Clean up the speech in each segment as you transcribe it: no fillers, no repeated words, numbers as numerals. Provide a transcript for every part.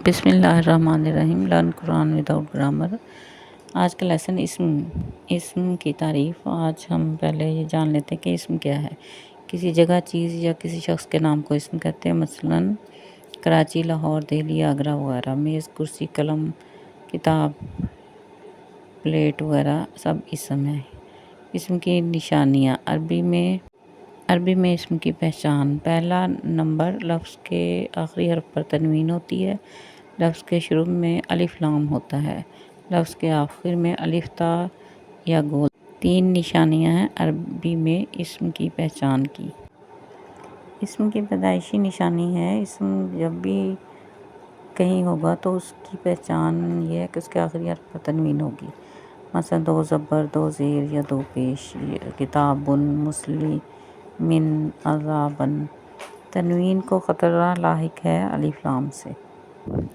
بسم اللہ الرحمن الرحیم، لرن قرآن وداؤٹ گرامر۔ آج کا لیسن اسم کی تعریف۔ آج ہم پہلے یہ جان لیتے ہیں کہ اسم کیا ہے۔ کسی جگہ، چیز یا کسی شخص کے نام کو اسم کہتے ہیں، مثلاً کراچی، لاہور، دہلی، آگرہ وغیرہ۔ میز، کرسی، قلم، کتاب، پلیٹ وغیرہ سب اسم ہیں۔ اسم کی نشانیاں۔ عربی میں اسم کی پہچان: پہلا نمبر، لفظ کے آخری حرف پر تنوین ہوتی ہے۔ لفظ کے شروع میں الف لام ہوتا ہے، لفظ کے آخر میں الف تا یا گول۔ 3 نشانیاں ہیں عربی میں اسم کی پہچان کی۔ اسم کی پیدائشی نشانی ہے: اسم جب بھی کہیں ہوگا تو اس کی پہچان یہ ہے کہ اس کے آخری حرف پر تنوین ہوگی، مثلا 2 زبر، 2 زیر یا 2 پیش۔ کتابٌ، مسلمٌ، عذابٌ۔ تنوین کو خطرہ لاحق ہے الف لام سے۔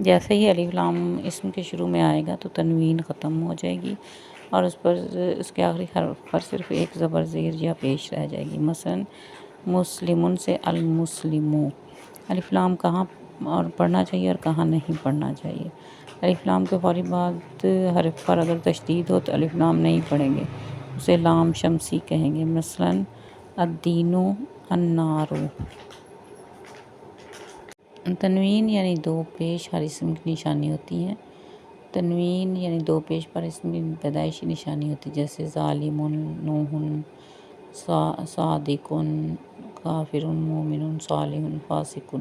جیسے ہی الف لام اسم کے شروع میں آئے گا تو تنوین ختم ہو جائے گی اور اس کے آخری حرف پر صرف ایک زبر، زیر یا پیش رہ جائے گی، مثلا مسلمٌ سے المسلم۔ الف لام کہاں اور پڑھنا چاہیے اور کہاں نہیں پڑھنا چاہیے۔ الف لام کے فوری بعد حرف پر اگر تشدید ہو تو الف لام نہیں پڑھیں گے، اسے لام شمسی کہیں گے، مثلا الدین، النار۔ تنوین یعنی 2 پیش ہر اسم کی نشانی ہوتی ہے۔ تنوین یعنی 2 پیش پر اسم کی پیدائشی نشانی ہوتی ہے، جیسے ظالم، نوح، صادق، کافر، مومن، صالح، فاسق۔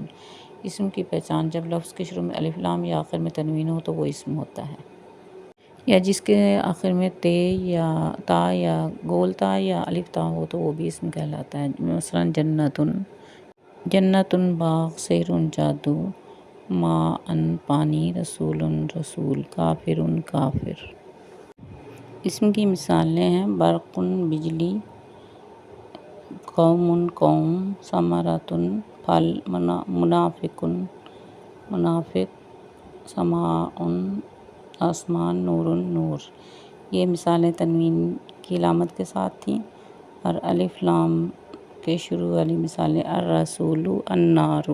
اسم کی پہچان: جب لفظ کے شروع میں الف لام یا آخر میں تنوین ہو تو وہ اسم ہوتا ہے، یا جس کے آخر میں تا یا گول تا یا الف تا ہو تو وہ بھی اسم کہلاتا ہے، مثلا جنت، باغ، سحر، جادو، ماء، پانی، رسول، رسول، کافر۔ اسم کی مثالیں ہیں: برق، بجلی، قوم، قوم، ثمرۃ، پھل، منافق، سماء، آسمان، نور، نور۔ یہ مثالیں تنوین کی علامت کے ساتھ تھیں، اور الف لام کے شروع والی مثالیں الرسول، النار،